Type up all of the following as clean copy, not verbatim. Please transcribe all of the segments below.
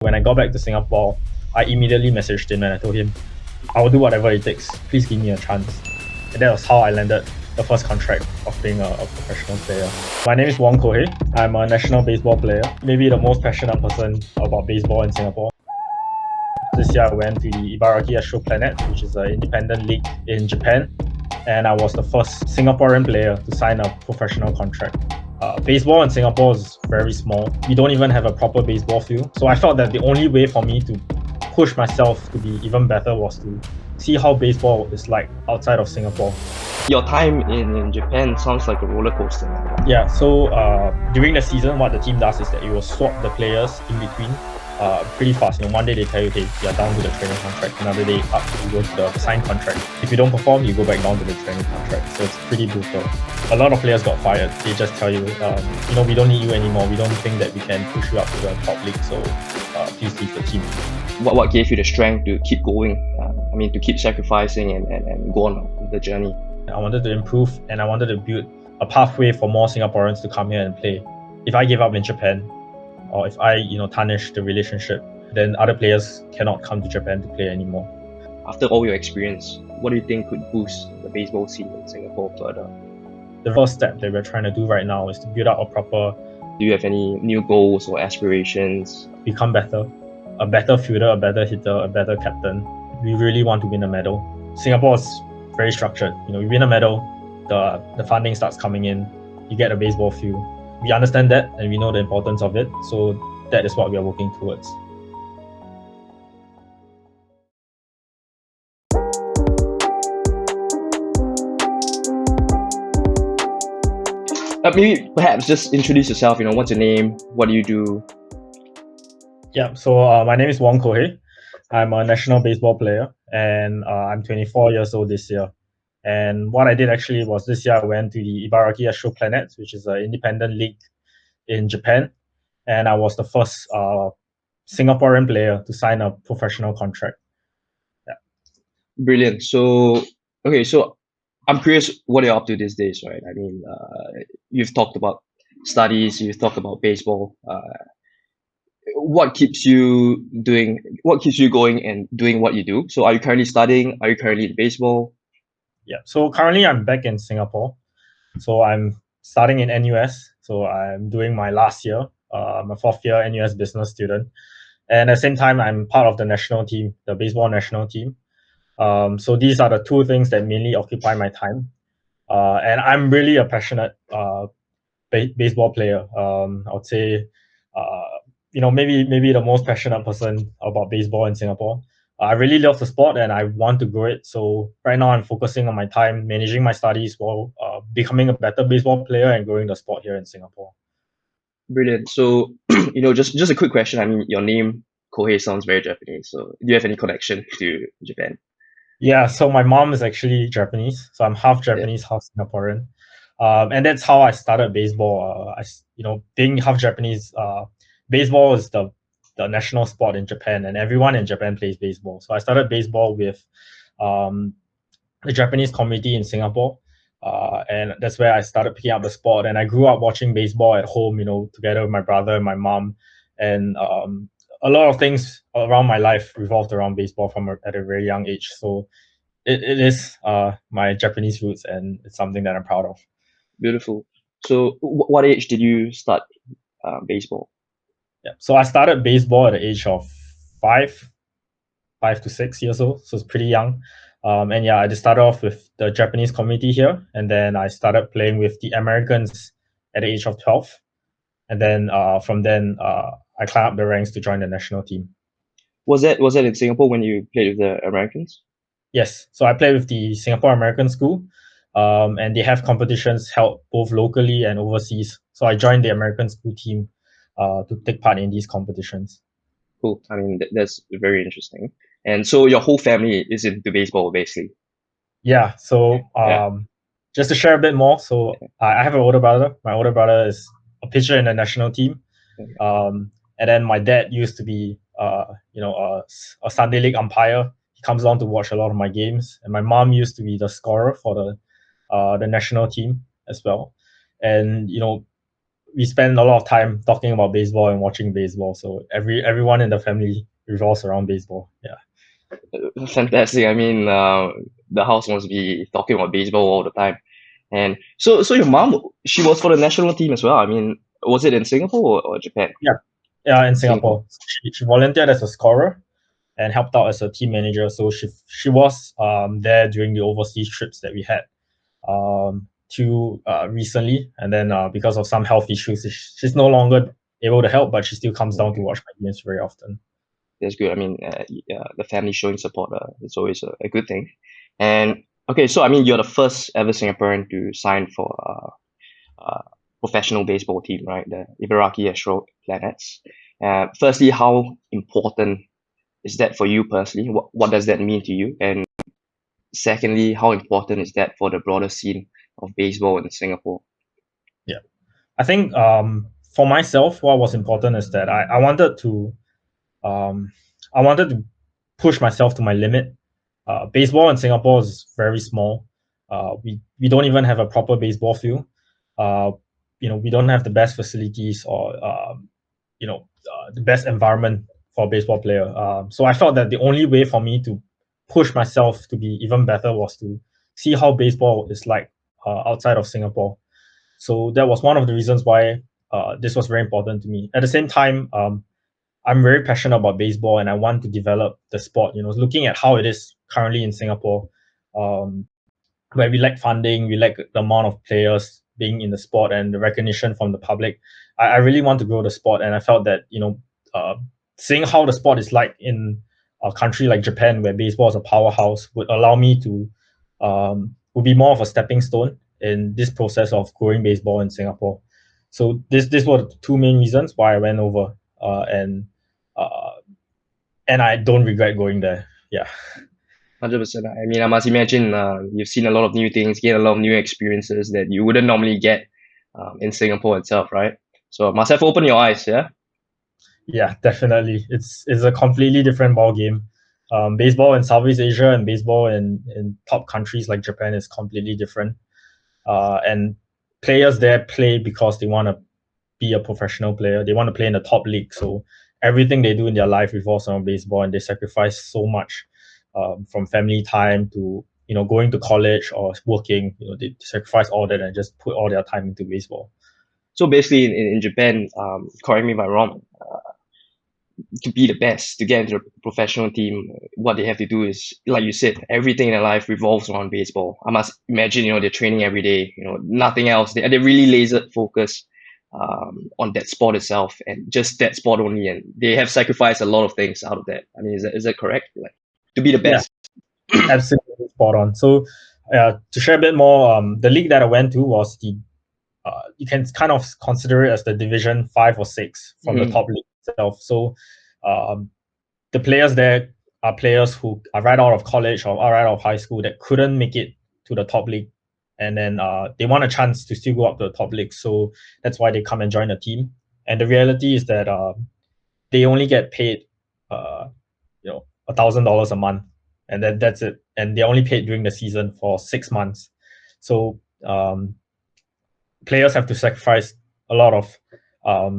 When I got back to Singapore, I immediately messaged him and I told him, I will do whatever it takes. Please give me a chance. And that was how I landed the first contract of being a professional player. My name is Kohei Wong. I'm a national baseball player, maybe the most passionate person about baseball in Singapore. This year I went to the Ibaraki Astro Planets, which is an independent league in Japan. And I was the first Singaporean player to sign a professional contract. Baseball in Singapore is very small. We don't even have a proper baseball field. So I felt that the only way for me to push myself to be even better was to see how baseball is like outside of Singapore. Your time in Japan sounds like a roller coaster. Yeah, so during the season, what the team does is that it will swap the players in between pretty fast. One day they tell you, hey, you're down to the training contract. Another day up, you go to the signed contract. If you don't perform, you go back down to the training contract. So it's pretty brutal. A lot of players got fired. They just tell you, we don't need you anymore. We don't think that we can push you up to the top league. So please leave the team. What gave you the strength to keep going? To keep sacrificing and go on the journey? I wanted to improve and I wanted to build a pathway for more Singaporeans to come here and play. If I give up in Japan, or if I tarnish the relationship, then other players cannot come to Japan to play anymore. After all your experience, what do you think could boost the baseball scene in Singapore further? The first step that we're trying to do right now is to build up a proper... Do you have any new goals or aspirations? Become better. A better fielder, a better hitter, a better captain. We really want to win a medal. Singapore is very structured. You win a medal, the funding starts coming in, you get a baseball field. We understand that and we know the importance of it. So that is what we are working towards. Maybe perhaps just introduce yourself. What's your name? What do you do? Yeah, so my name is Kohei Wong. I'm a national baseball player and I'm 24 years old this year. And what I did actually was this year I went to the Ibaraki Astro Planets, which is an independent league in Japan. And I was the first Singaporean player to sign a professional contract. Yeah. Brilliant. So I'm curious what you're up to these days, right? You've talked about studies, you've talked about baseball. What keeps you going and doing what you do? So are you currently studying? Are you currently in baseball? Yeah, so currently I'm back in Singapore. So I'm starting in NUS. So I'm doing my last year. I'm a fourth year NUS business student. And at the same time, I'm part of the national team, the baseball national team. So these are the two things that mainly occupy my time. And I'm really a passionate baseball player. I would say, maybe the most passionate person about baseball in Singapore. I really love the sport and I want to grow it. So right now I'm focusing on my time, managing my studies while becoming a better baseball player and growing the sport here in Singapore. Brilliant. So, just a quick question. Your name, Kohei, sounds very Japanese. So do you have any connection to Japan? Yeah, so my mom is actually Japanese. So I'm half Japanese, half Singaporean. And that's how I started baseball. Being half Japanese, baseball is the national sport in Japan, and everyone in Japan plays baseball. So I started baseball with the Japanese community in Singapore, and that's where I started picking up the sport. And I grew up watching baseball at home, together with my brother and my mom, and a lot of things around my life revolved around baseball at a very young age. So it is my Japanese roots, and it's something that I'm proud of. Beautiful. So what age did you start baseball? Yeah, so I started baseball at the age of 5 to 6 years old, so it's pretty young. And yeah, I just started off with the Japanese community here, and then I started playing with the Americans at the age of 12. And then from then, I climbed up the ranks to join the national team. Was that in Singapore when you played with the Americans? Yes, so I played with the Singapore American School, and they have competitions held both locally and overseas. So I joined the American School team to take part in these competitions. Cool. That's very interesting. And so your whole family is into baseball, basically. Yeah. So just to share a bit more, so I have an older brother. My older brother is a pitcher in the national team, and then my dad used to be a Sunday league umpire. He comes down to watch a lot of my games, and my mom used to be the scorer for the national team as well. And we spend a lot of time talking about baseball and watching baseball. So everyone in the family revolves around baseball. Yeah. Fantastic. I mean, the house must be talking about baseball all the time. And so your mom, she was for the national team as well. I mean, was it in Singapore or Japan? Yeah. Yeah, in Singapore. Singapore. She volunteered as a scorer and helped out as a team manager. So she was there during the overseas trips that we had to recently. And then because of some health issues, she's no longer able to help, but she still comes down to watch my games very often. That's good. I mean, yeah, the family showing support, it's always a good thing. And okay, so I mean, you're the first ever Singaporean to sign for professional baseball team, right? The Ibaraki Astro Planets. Firstly, how important is that for you personally? What does that mean to you? And secondly, how important is that for the broader scene of baseball in Singapore? Yeah. I think for myself, what was important is that um, I wanted to push myself to my limit. Baseball in Singapore is very small. We don't even have a proper baseball field. Uh, we don't have the best facilities or the best environment for a baseball player. So I felt that the only way for me to push myself to be even better was to see how baseball is like outside of Singapore. So that was one of the reasons why this was very important to me. At the same time, I'm very passionate about baseball and I want to develop the sport. Looking at how it is currently in Singapore, um, where we lack funding, we lack the amount of players being in the sport and the recognition from the public. I really want to grow the sport, and I felt that seeing how the sport is like in a country like Japan, where baseball is a powerhouse, would allow me to would be more of a stepping stone in this process of growing baseball in Singapore. So this were the two main reasons why I went over, uh, and I don't regret going there. Yeah. 100%. I mean, I must imagine you've seen a lot of new things, gained a lot of new experiences that you wouldn't normally get in Singapore itself, right? So must have opened your eyes, yeah? Yeah, definitely. It's a completely different ball game. Baseball in Southeast Asia and baseball in top countries like Japan is completely different. And players there play because they want to be a professional player. They want to play in the top league. So everything they do in their life revolves around baseball, and they sacrifice so much, from family time to going to college or working. They sacrifice all that and just put all their time into baseball. So basically, in Japan, correct me if I'm wrong, to be the best, to get into a professional team, what they have to do is, like you said, everything in their life revolves around baseball. I must imagine, they're training every day, nothing else. They really laser focus on that sport itself and just that sport only. And they have sacrificed a lot of things out of that. I mean, is that correct? Like, to be the Yeah, best. absolutely spot on. So, to share a bit more, the league that I went to was you can kind of consider it as the Division 5 or 6 from the Mhm. top league itself. So, um, the players there are players who are right out of college or are right out of high school that couldn't make it to the top league, and then they want a chance to still go up to the top league. So that's why they come and join the team. And the reality is that they only get paid, $1,000 a month, and then that's it. And they're only paid during the season for 6 months. So players have to sacrifice a lot of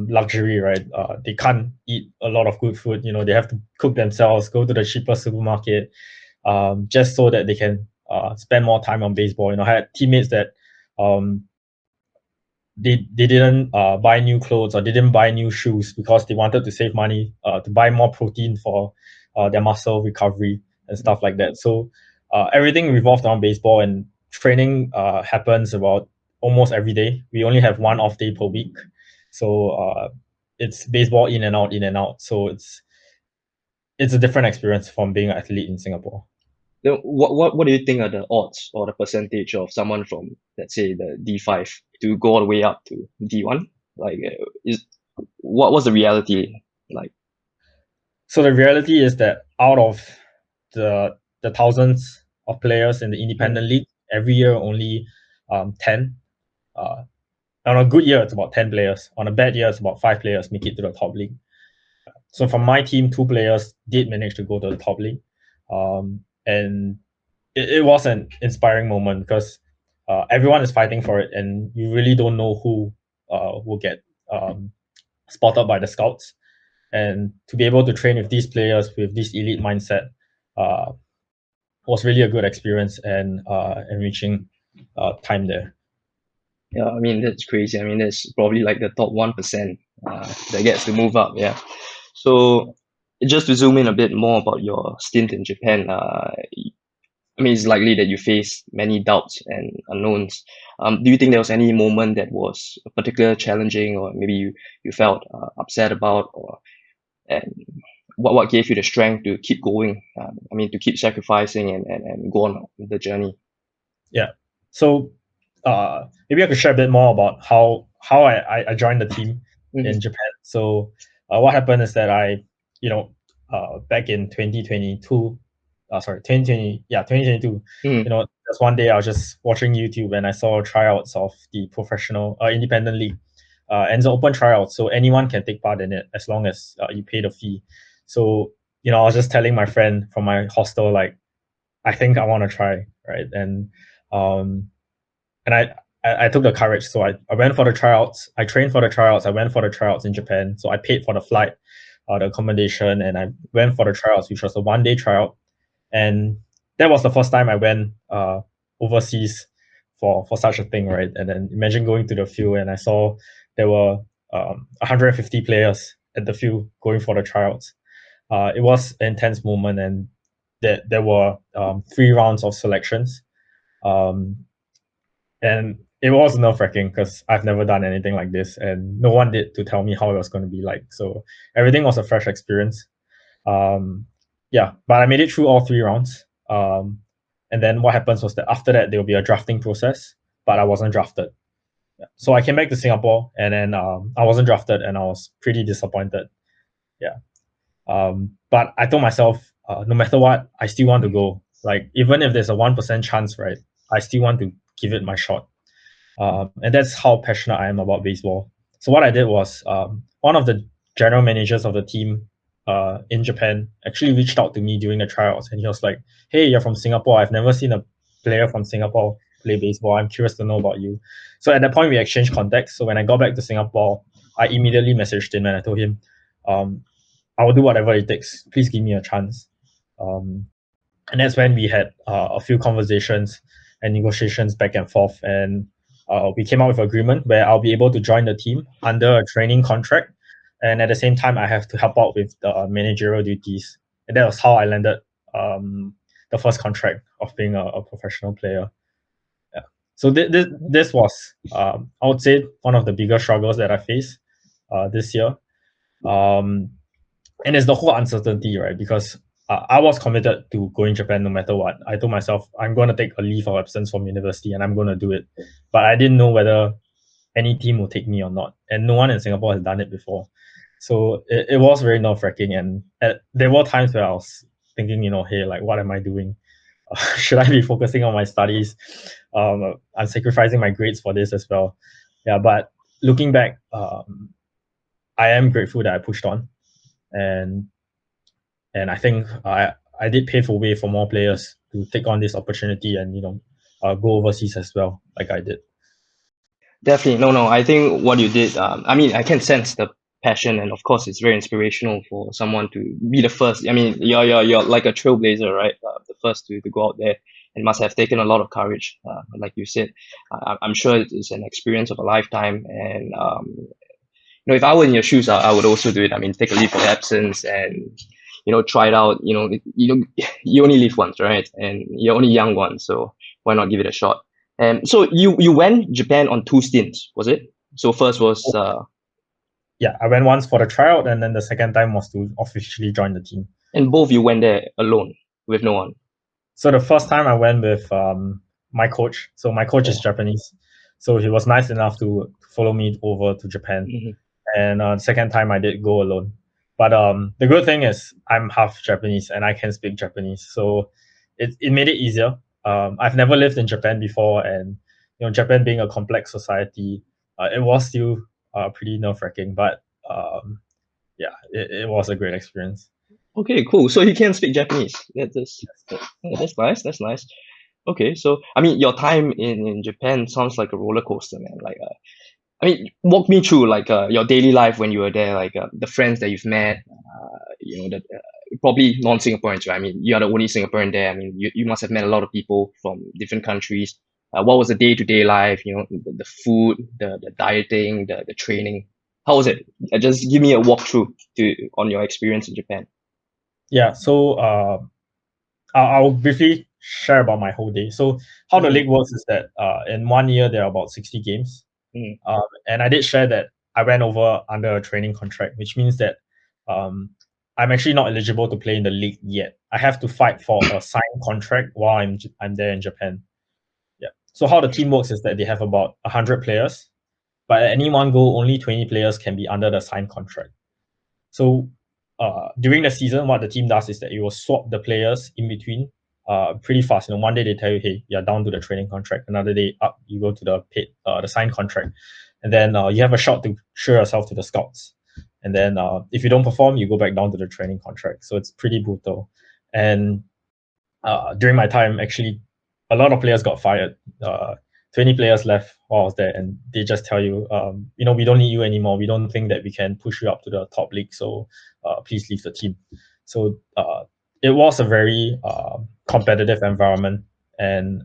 luxury, right? They can't eat a lot of good food. They have to cook themselves, go to the cheapest supermarket, just so that they can spend more time on baseball. I had teammates that um, they didn't buy new clothes or they didn't buy new shoes because they wanted to save money to buy more protein for their muscle recovery and stuff like that. So everything revolved around baseball, and training happens about almost every day. We only have one off day per week, so it's baseball in and out, in and out. So it's a different experience from being an athlete in Singapore. Then what do you think are the odds or the percentage of someone from, let's say, the D5 to go all the way up to D1? Like, is what's the reality like? So the reality is that out of the thousands of players in the Mm. independent league, every year only 10. Uh, on a good year, it's about 10 players. On a bad year, it's about 5 players make it to the top league. So from my team, 2 players did manage to go to the top league. And it was an inspiring moment because everyone is fighting for it, and you really don't know who will get spotted by the scouts, and to be able to train with these players with this elite mindset was really a good experience and enriching time there. Yeah, I mean that's crazy. I mean that's probably like the top 1% that gets to move up. Yeah. So just to zoom in a bit more about your stint in Japan, I mean it's likely that you faced many doubts and unknowns. Do you think there was any moment that was particularly challenging, or maybe you felt upset about, or and what gave you the strength to keep going? I mean to keep sacrificing and go on the journey. Yeah. So maybe I could share a bit more about how I joined the team Mm-hmm. in Japan. So what happened is that back in 2022, 2020, yeah, 2022, Mm-hmm. just one day I was just watching YouTube and I saw tryouts of the professional independent league. And it's an open tryout, so anyone can take part in it as long as you pay the fee. So, I was just telling my friend from my hostel, like, I think I want to try, right? Um, and I took the courage. So I went for the tryouts. I trained for the tryouts. I went for the tryouts in Japan. So I paid for the flight, the accommodation, and I went for the tryouts, which was a 1 day tryout. And that was the first time I went overseas for such a thing, right? And then imagine going to the field and I saw there were 150 players at the field going for the tryouts. It was an intense moment, and there were 3 rounds of selections. Um, and it was nerve-wracking because I've never done anything like this, and no one did to tell me how it was going to be like. So everything was a fresh experience. Yeah, but I made it through all 3 rounds. And then what happens was that after that there will be a drafting process, but I wasn't drafted. Yeah. So I came back to Singapore, and then I wasn't drafted, and I was pretty disappointed. Yeah. But I told myself, no matter what, I still want to go. Like even if there's a 1% chance, right? I still want to give it my shot. And that's how passionate I am about baseball. So what I did was one of the general managers of the team in Japan actually reached out to me during the tryouts, and he was like, "Hey, you're from Singapore. I've never seen a player from Singapore play baseball. I'm curious to know about you." So at that point, we exchanged contacts. So when I got back to Singapore, I immediately messaged him and I told him, um, "I will do whatever it takes. Please give me a chance." Um, and that's when we had a few conversations and negotiations back and forth, and we came out with an agreement where I'll be able to join the team under a training contract, and at the same time I have to help out with the managerial duties, and that was how I landed the first contract of being a professional player. Yeah. So this was I would say one of the bigger struggles that I faced this year. um, and it's the whole uncertainty, right? Because I was committed to going Japan no matter what. I told myself I'm going to take a leave of absence from university and I'm going to do it, but I didn't know whether any team will take me or not, and no one in Singapore has done it before. So it was very nerve-wracking, and there were times where I was thinking, hey, like, what am I doing? Should I be focusing on my studies? I'm sacrificing my grades for this as well. Yeah, but looking back, I am grateful that I pushed on, and I think I did pave a way for more players to take on this opportunity and go overseas as well, like I did. Definitely. No, no. I think what you did, I mean, I can sense the passion, and of course, it's very inspirational for someone to be the first. I mean, you're like a trailblazer, right? The first to go out there, and must have taken a lot of courage. Like you said, I'm sure it's an experience of a lifetime. And if I were in your shoes, I would also do it. I mean, take a leave of absence and try it out. You only live once, right? And you're only young one, so why not give it a shot? And so you went Japan on 2 stints, was it? So first was Yeah, I went once for the tryout, and then the second time was to officially join the team. and both you went there alone with no one. So the first time I went with my coach. So my coach is Oh. Japanese, so he was nice enough to follow me over to Japan. Mhm. And the second time I did go alone. But the good thing is I'm half Japanese and I can speak Japanese, so it made it easier. I've never lived in Japan before, and Japan being a complex society, it was still pretty nerve-wracking, but yeah, it was a great experience. Okay, cool. So he can speak Japanese. That's nice. That's nice. Okay, so I mean, your time in Japan sounds like a roller coaster, man. Like I mean, walk me through like your daily life when you were there, like the friends that you've met, that probably non-Singaporeans, right? I mean, you are the only Singaporean there. I mean, you must have met a lot of people from different countries. What was the day-to-day life? The food, the dieting, the training. How was it? Just give me a walkthrough on your experience in Japan. Yeah, so I'll briefly share about my whole day. So how the Mm, league works is that in 1 year there are about 60 games, mm, and I did share that I went over under a training contract, which means that um, I'm actually not eligible to play in the league yet. I have to fight for a signed contract while I'm there in Japan. Yeah. So how the team works is that they have about 100 players, but at any one go, only 20 players can be under the signed contract. So during the season, what the team does is that it will swap the players in between pretty fast. One day they tell you, hey, you're down to the training contract. Another day up, you go to the signed contract. And then you have a shot to show yourself to the scouts. And then if you don't perform, you go back down to the training contract. So it's pretty brutal. And during my time, actually, a lot of players got fired. 20 players left while I was there, and they just tell you, we don't need you anymore. We don't think that we can push you up to the top league, so please leave the team. So it was a very competitive environment, and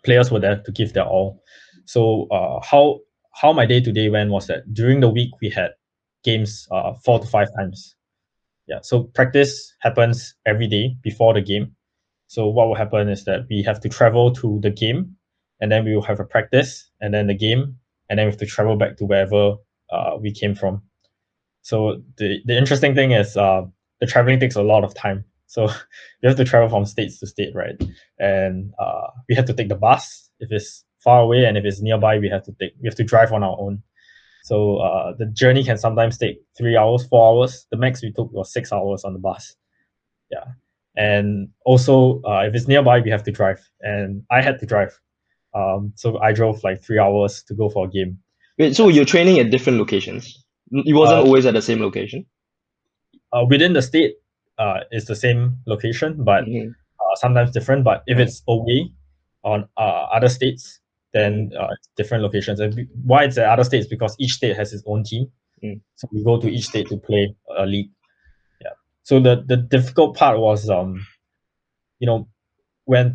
players were there to give their all. So how my day to day went was that during the week we had games 4 to 5 times. Yeah, so practice happens every day before the game. So what will happen is that we have to travel to the game, and then we will have a practice, and then the game, and then we have to travel back to wherever we came from. So the interesting thing is the traveling takes a lot of time. So we have to travel from states to state, right? And we have to take the bus if it's far away, and if it's nearby, we have to drive on our own. So the journey can sometimes take 3 hours, 4 hours. The max we took was 6 hours on the bus. Yeah, and also if it's nearby, we have to drive, and I had to drive. So I drove like 3 hours to go for a game. Wait, so Yeah. you're training at different locations? It wasn't Uh, always at the same location? Within the state, it's the same location, but Mm-hmm. sometimes different. But if it's away on other states, Mm-hmm. then it's different locations. And why it's at other states because each state has its own team. So we go to each state to play a league. Yeah. So the difficult part was you know when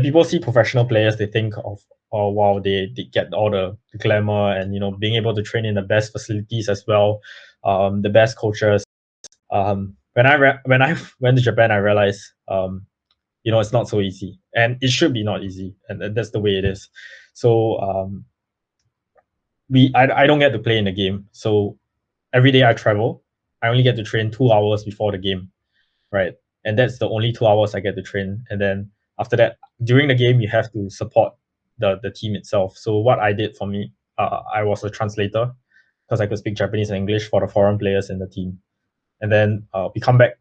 people see professional players, they think of, oh wow, they get all the glamour and being able to train in the best facilities as well, the best coaches. When I went to Japan, I realized it's not so easy, and it should be not easy, and that's the way it is. So I don't get to play in the game. So every day I travel, I only get to train 2 hours before the game, right? And that's the only 2 hours I get to train. And then after that, during the game, you have to support the team itself. So what I did for me, I was a translator because I could speak Japanese and English for the foreign players in the team. And then we come back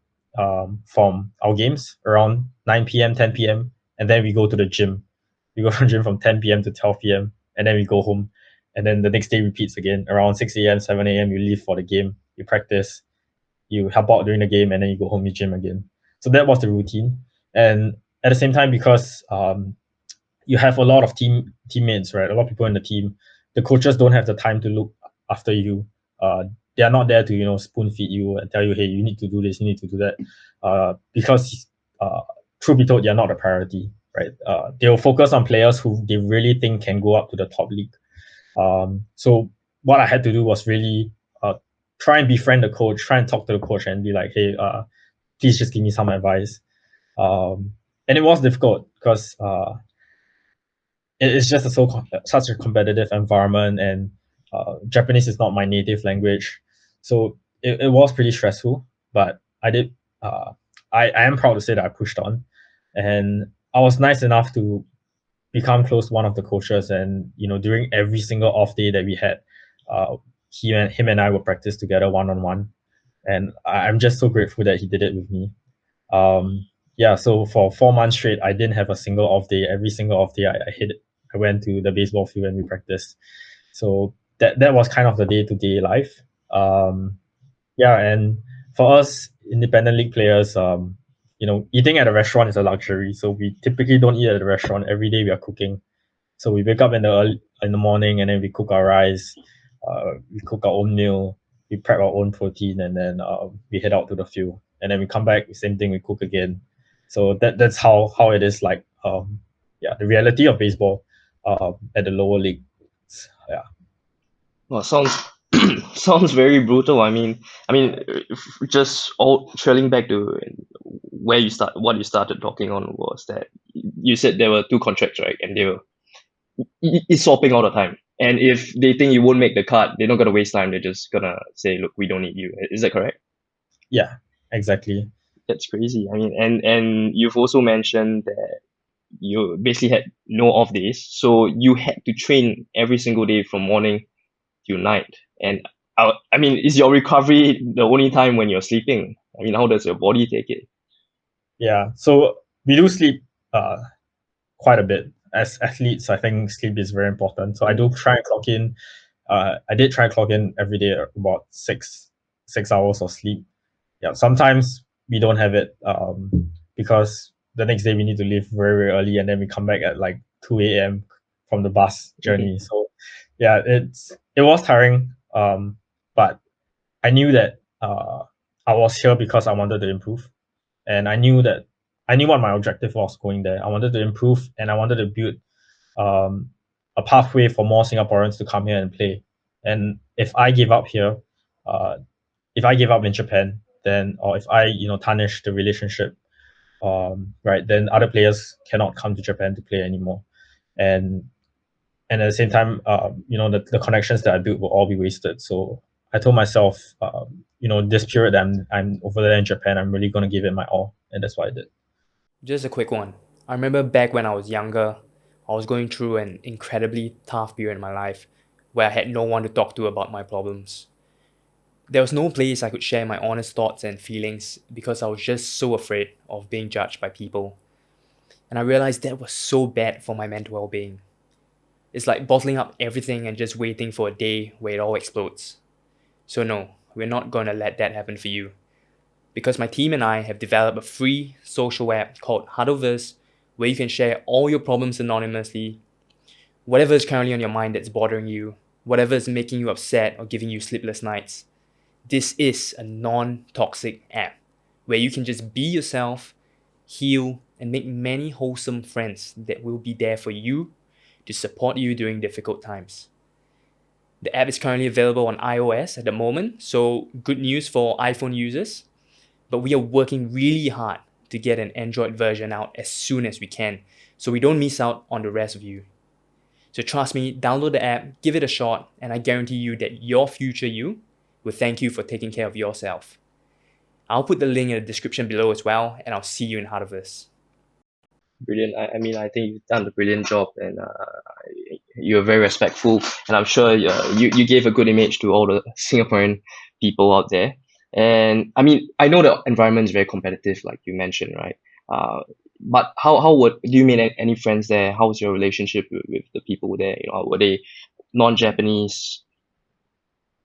from our games around 9 p.m., 10 p.m., and then we go to the gym. We go to the gym from 10 p.m. to 12 p.m., and then we go home. And then the next day repeats again. Around 6 a.m., 7 a.m., you leave for the game, you practice, you help out during the game, and then you go home, you gym again. So that was the routine. And at the same time, because you have a lot of teammates, right? A lot of people in the team. The coaches don't have the time to look after you. They are not there to spoon feed you and tell you, hey, you need to do this, you need to do that, because truth be told, they are not a priority, right? They will focus on players who they really think can go up to the top league. So what I had to do was really try and befriend the coach, try and talk to the coach, and be like, hey, please just give me some advice. And it was difficult because it's just such a competitive environment, and Japanese is not my native language, so it was pretty stressful. But I did. Uh, I am proud to say that I pushed on, and I was nice enough to become close to one of the coaches, and during every single off day that we had, uh, him and I would practice together one on one, and I'm just so grateful that he did it with me. Yeah, so for 4 months straight, I didn't have a single off day. Every single off day, I hit it. I went to the baseball field and we practiced. So that was kind of the day to day life. Yeah, and for us independent league players, eating at a restaurant is a luxury. So we typically don't eat at a restaurant. Every day we are cooking. So we wake up in the morning, and then we cook our rice, we cook our own meal, we prep our own protein, and then we head out to the field. And then we come back, same thing, we cook again. So that's how it is like. Yeah, the reality of baseball at the lower league. Yeah. Well, sounds sounds very brutal. Just all trailing back to what you started talking on was that you said there were two contracts, right? And they were it's swapping all the time. And if they think you won't make the cut, they're not gonna waste time. They're just gonna say, "Look, we don't need you." Is that correct? Yeah, exactly. That's crazy. And you've also mentioned that you basically had no off days, so you had to train every single day from morning till night. And is your recovery the only time when you're sleeping? How does your body take it? Yeah. So we do sleep quite a bit. As athletes, I think sleep is very important. So I do try and clock in. I did try and clock in every day about 6 hours of sleep. Yeah. Sometimes we don't have it because the next day we need to leave very, very early, and then we come back at like 2 a.m. from the bus journey. So yeah, it was tiring. But I knew that I was here because I wanted to improve, and I knew what my objective was going there. I wanted to improve, and I wanted to build um, a pathway for more Singaporeans to come here and play. And if I give up here, uh, if I give up in Japan, then or if I tarnish the relationship, right, then other players cannot come to Japan to play anymore. And at the same time, the connections that I built will all be wasted. So I told myself, this period that I'm over there in Japan, I'm really gonna give it my all, and that's what I did. Just a quick one. I remember back when I was younger, I was going through an incredibly tough period in my life where I had no one to talk to about my problems. There was no place I could share my honest thoughts and feelings because I was just so afraid of being judged by people. And I realized that was so bad for my mental well being. It's like bottling up everything and just waiting for a day where it all explodes. So, no, we're not gonna let that happen for you. Because my team and I have developed a free social app called huddle.so where you can share all your problems anonymously, whatever is currently on your mind that's bothering you, whatever is making you upset or giving you sleepless nights. This is a non-toxic app where you can just be yourself, heal, and make many wholesome friends that will be there for you to support you during difficult times. The app is currently available on iOS at the moment, so good news for iPhone users. But we are working really hard to get an Android version out as soon as we can, so we don't miss out on the rest of you. So trust me, download the app, give it a shot, and I guarantee you that your future you will thank you for taking care of yourself. I'll put the link in the description below as well, and I'll see you in Harvest. Brilliant. I think you've done a brilliant job, and you're very respectful, and I'm sure you gave a good image to all the Singaporean people out there. And I know the environment is very competitive, like you mentioned, right? But how would do you mean any friends there? How's your relationship with the people there? Were they non-Japanese?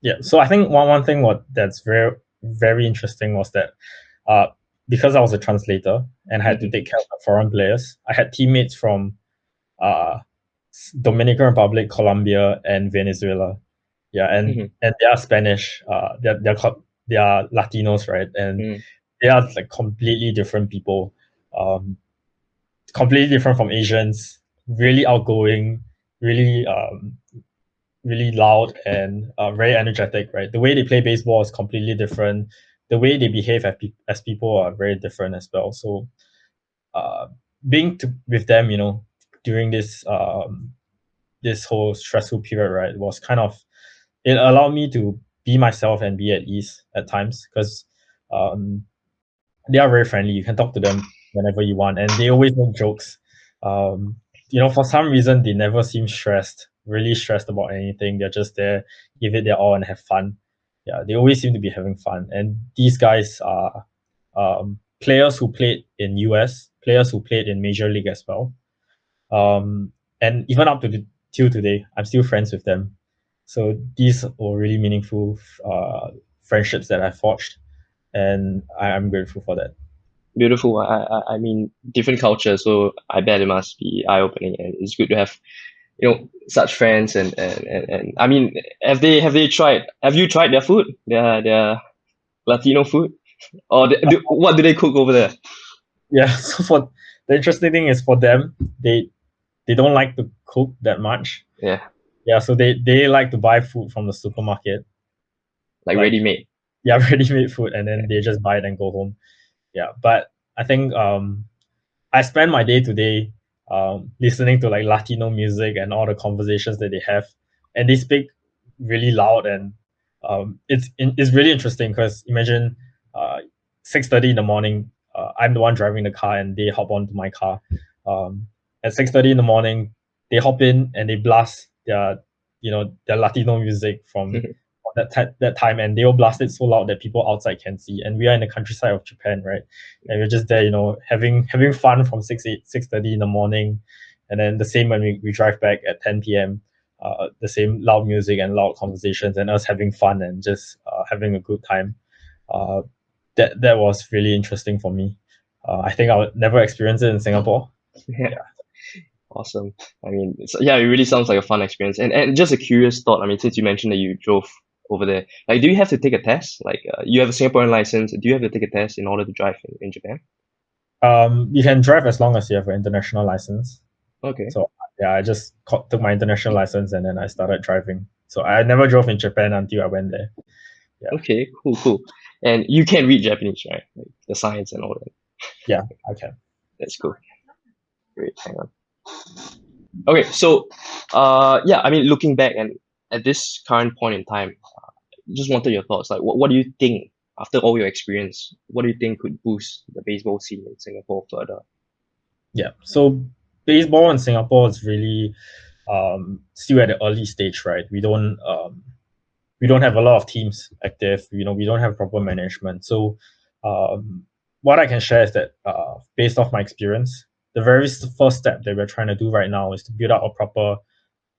Yeah. So I think one thing that's very, very interesting was that uh, because I was a translator and I had to take care of the foreign players, I had teammates from uh, Dominican Republic, Colombia, and Venezuela. Yeah, and they are Spanish. They are Latinos, right? And they are like completely different people, um, completely different from Asians. Really outgoing, really really loud, and very energetic. Right, the way they play baseball is completely different. The way they behave as people are very different as well. So uh, with them, during this whole stressful period, right, was kind of it allowed me to be myself and be at ease at times because um, they are very friendly. You can talk to them whenever you want, and they always make jokes. Um, for some reason, they never seem really stressed about anything. They're just there, give it their all, and have fun. Yeah, they always seem to be having fun. And these guys are players who played in US, players who played in Major League as well. And even up to till today, I'm still friends with them. So these were really meaningful friendships that I forged, and I'm grateful for that. Beautiful. Different culture, so I bet it must be eye-opening, and it's good to have such friends and I mean, have you tried their food, their Latino food, or what do they cook over there? Yeah. So for the interesting thing is for them, they don't like to cook that much. Yeah, Yeah, so they like to buy food from the supermarket, like like, ready made. yeah, ready-made food, and then they just buy it and go home. Yeah, but I think I spend my day to day listening to like Latino music and all the conversations that they have, and they speak really loud, and it's really interesting because imagine 6:30 in the morning, I'm the one driving the car, and they hop onto my car. At 6:30 in the morning, they hop in and they blast their Latino music from that time, and they'll blast it so loud that people outside can see. And we are in the countryside of Japan, right? And we're just there, having fun from 6:30 in the morning, and then the same when we drive back at 10 p.m. The same loud music and loud conversations, and us having fun and just having a good time. Uh, that was really interesting for me. I think I would never experience it in Singapore. Yeah, Yeah. awesome. I mean, yeah, it really sounds like a fun experience. And just a curious thought. I mean, since you mentioned that you drove over there, like, do you have to take a test? Like, you have a Singaporean license. Do you have to take a test in order to drive in Japan? You can drive as long as you have an international license. Okay. So yeah, I just took my international license and then I started driving. So I never drove in Japan until I went there. Yeah. Okay, cool, cool. And you can read Japanese, right? Like the signs and all that. Yeah, I can. That's cool. Great. Hang on. Okay, so yeah, I mean, looking back and at this current point in time, just wanted your thoughts. Like, what do you think after all your experience? What do you think could boost the baseball scene in Singapore further? Yeah. So baseball in Singapore is really still at the early stage, right? We don't have a lot of teams active. We don't have proper management. So what I can share is that based off my experience, the very first step that we're trying to do right now is to build out a proper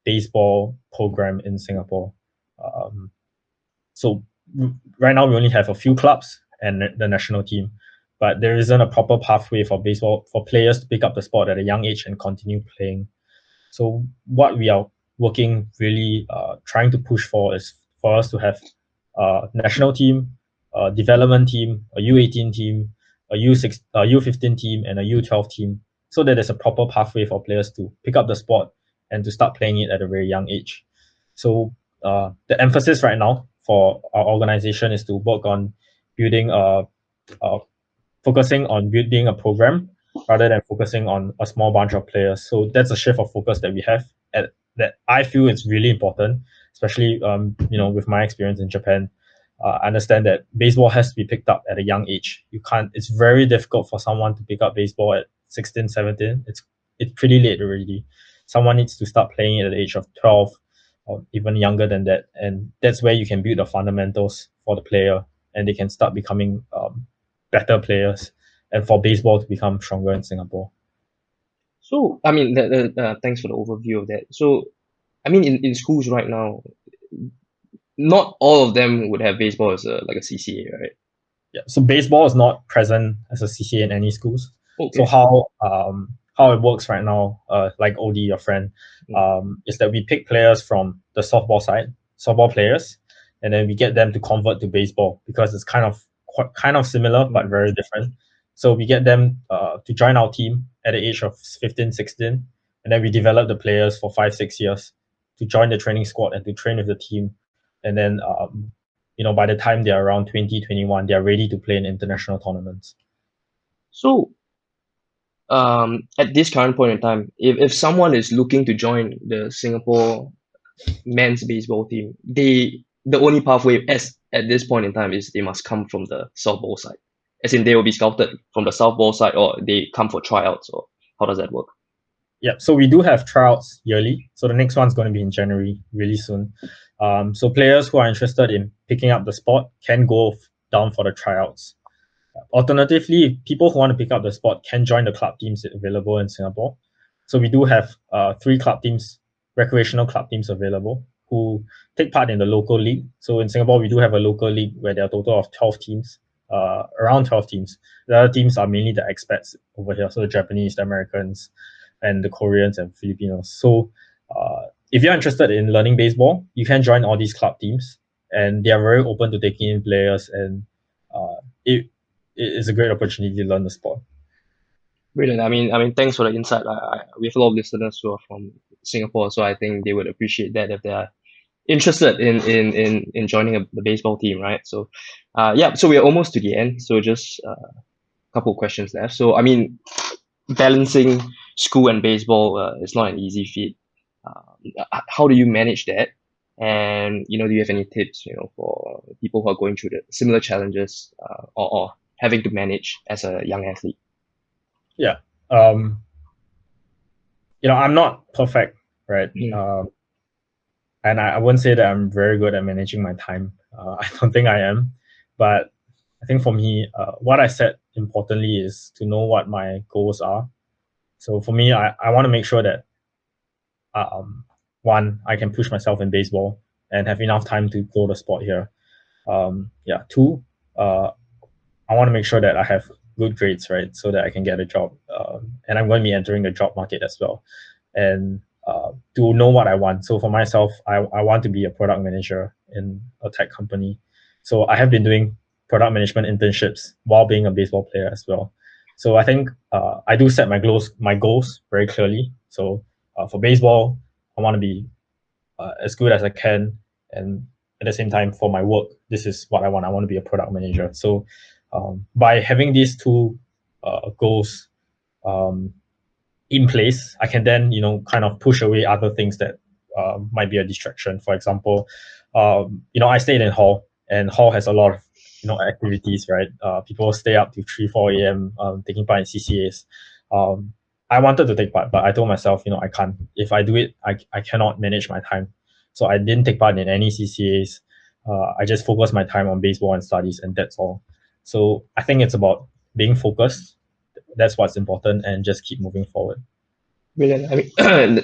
baseball program in Singapore. Um, so right now we only have a few clubs and the national team, but there isn't a proper pathway for baseball for players to pick up the sport at a young age and continue playing. So what we are working really trying to push for is for us to have a national team, a development team, a U18 team, a U6, a U15 team, and a U12 team, so that there's a proper pathway for players to pick up the sport and to start playing it at a very young age. So the emphasis right now for our organization is to work on building a focusing on building a program rather than focusing on a small bunch of players. So that's a shift of focus that we have that I feel is really important, especially with my experience in Japan. I understand that baseball has to be picked up at a young age. You can't. It's very difficult for someone to pick up baseball at 16, 17. It's pretty late already. Someone needs to start playing it at the age of 12 or even younger than that, and that's where you can build the fundamentals for the player, and they can start becoming better players, and for baseball to become stronger in Singapore. So, I mean, thanks for the overview of that. So, I mean, in schools right now, not all of them would have baseball as like a CCA, right? Yeah. So baseball is not present as a CCA in any schools. So Okay. how it works right now, like OD, your friend, is that we pick players from the softball side, softball players, and then we get them to convert to baseball because it's kind of similar but very different. So we get them to join our team at the age of 15, 16, and then we develop the players for 5, 6 years to join the training squad and to train with the team. And then by the time they're around 20, 21, they're ready to play in international tournaments. So, at this current point in time, if someone is looking to join the Singapore men's baseball team, the only pathway as at this point in time is they must come from the softball side. As in they will be scouted from the softball side or they come for tryouts, or how does that work? Yeah, so we do have tryouts yearly. So the next one's going to be in January, really soon. So players who are interested in picking up the sport can go down for the tryouts. Alternatively, people who want to pick up the sport can join the club teams available in Singapore. So we do have 3 club teams, recreational club teams available who take part in the local league. So in Singapore, we do have a local league where there are a total of 12 teams, around 12 teams. The other teams are mainly the expats over here, so the Japanese, the Americans, and the Koreans and Filipinos. So If you're interested in learning baseball, you can join all these club teams, and they are very open to taking in players, and it is a great opportunity to learn the sport. Brilliant. Thanks for the insight. We have a lot of listeners who are from Singapore, so I think they would appreciate that if they are interested in joining the baseball team, right? So, yeah. So we're almost to the end. So just a couple of questions left. So balancing school and baseball is not an easy feat. How do you manage that? And do you have any tips, for people who are going through the similar challenges or having to manage as a young athlete? Yeah. I'm not perfect, right? And I wouldn't say that I'm very good at managing my time. I don't think I am, but I think for me, what I said importantly is to know what my goals are. So for me, I want to make sure that one, I can push myself in baseball and have enough time to grow the sport here. Two, I want to make sure that I have good grades, right, so that I can get a job. And I'm going to be entering the job market as well. And to know what I want. So for myself, I want to be a product manager in a tech company. So I have been doing product management internships while being a baseball player as well. So I think I do set my goals very clearly. So for baseball, I want to be as good as I can, and at the same time, for my work, this is what I want. I want to be a product manager. So by having these two goals in place, I can then kind of push away other things that might be a distraction. For example, I stayed in hall, and hall has a lot of activities, right? People stay up to 3 4 a.m. Taking part in CCAs. I wanted to take part, but I told myself, I can't. If I do it, I cannot manage my time. So I didn't take part in any CCAs. I just focused my time on baseball and studies, and that's all. So I think it's about being focused. That's what's important, and just keep moving forward. Brilliant.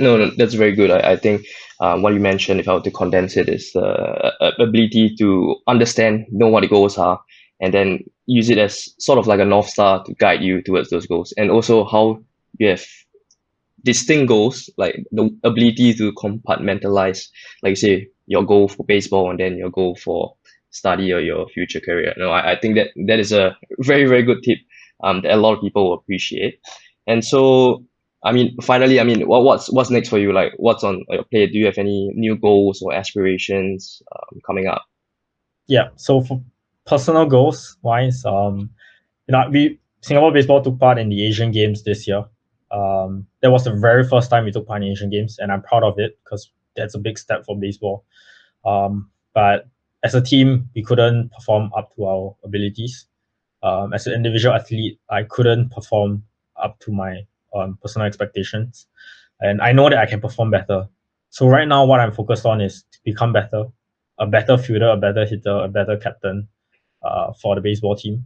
No, that's very good. I think what you mentioned, if I were to condense it, is the ability to understand, know what the goals are, and then use it as sort of like a North Star to guide you towards those goals. And also how you have distinct goals, like the ability to compartmentalize, like you say, your goal for baseball and then your goal for study or your future career. I think that is a very, very good tip that a lot of people will appreciate. And so, finally, what's next for you? Like, what's on your plate? Do you have any new goals or aspirations coming up? Yeah. So for personal goals wise, we Singapore baseball took part in the Asian Games this year. That was the very first time we took part in Asian Games, and I'm proud of it because that's a big step for baseball. But as a team, we couldn't perform up to our abilities. As an individual athlete, I couldn't perform up to my personal expectations, and I know that I can perform better. So right now, what I'm focused on is to become better, a better fielder, a better hitter, a better captain for the baseball team.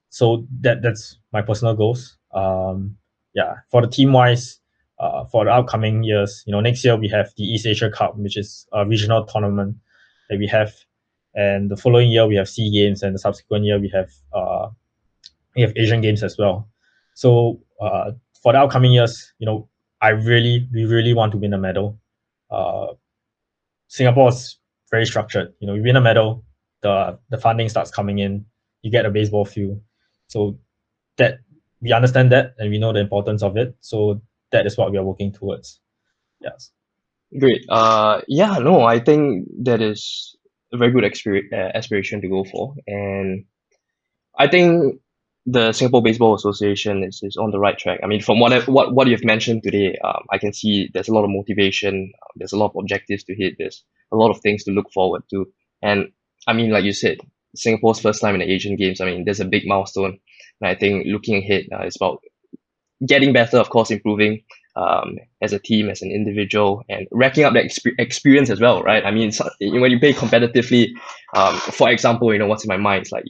So that's my personal goals. For the team wise, for the upcoming years, next year we have the East Asia Cup, which is a regional tournament that we have, and the following year we have SEA Games, and the subsequent year we have Asian Games as well. So for the upcoming years, we really want to win a medal. Singapore is very structured. You win a medal, the funding starts coming in, you get a baseball field. So that we understand that, and we know the importance of it. So that is what we are working towards. Yes. Great. I think that is a very good aspiration to go for, and I think the Singapore Baseball Association is on the right track. From what you've mentioned today, I can see there's a lot of motivation. There's a lot of objectives to hit. There's a lot of things to look forward to. And like you said, Singapore's first time in the Asian Games. There's a big milestone. And I think looking ahead, it's about getting better, of course, improving as a team, as an individual, and racking up that experience as well, right? When you play competitively, for example, what's in my mind is like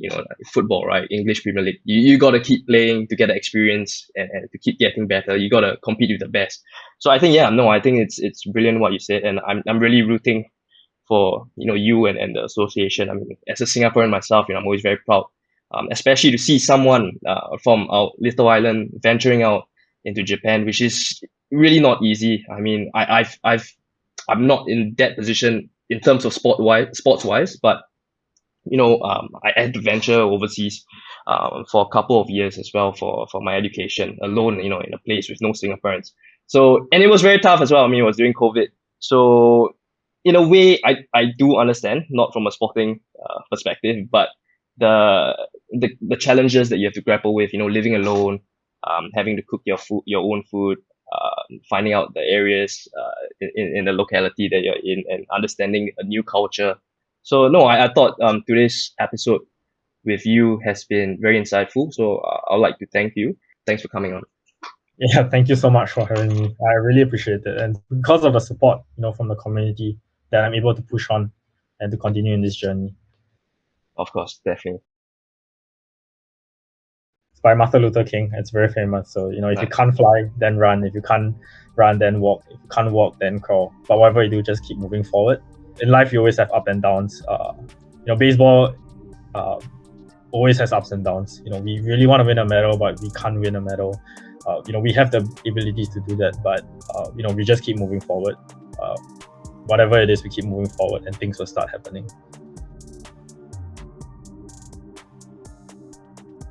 football, right? English Premier League. You got to keep playing to get the experience and to keep getting better. You got to compete with the best. So I think, I think it's brilliant what you said, and I'm really rooting for you and the association. As a Singaporean myself, I'm always very proud, especially to see someone from our little island venturing out into Japan, which is really not easy. I mean, I'm not in that position in terms of sports wise, but I had to venture overseas for a couple of years as well for my education alone, in a place with no Singaporeans. So, and it was very tough as well. I mean, it was during COVID. So, in a way, I do understand, not from a sporting perspective, but the challenges that you have to grapple with, living alone, having to cook your own food, finding out the areas in the locality that you're in, and understanding a new culture. So no, I thought today's episode with you has been very insightful. So I'd like to thank you. Thanks for coming on. Yeah, thank you so much for having me. I really appreciate it. And because of the support, from the community, that I'm able to push on and to continue in this journey. Of course, definitely. It's by Martin Luther King. It's very famous. So, if you Nice. can't fly, then run. If you can't run, then walk. If you can't walk, then crawl. But whatever you do, just keep moving forward. In life, you always have up and downs. Baseball always has ups and downs. We really want to win a medal, but we can't win a medal. We have the abilities to do that, but we just keep moving forward. Whatever it is, we keep moving forward, and things will start happening.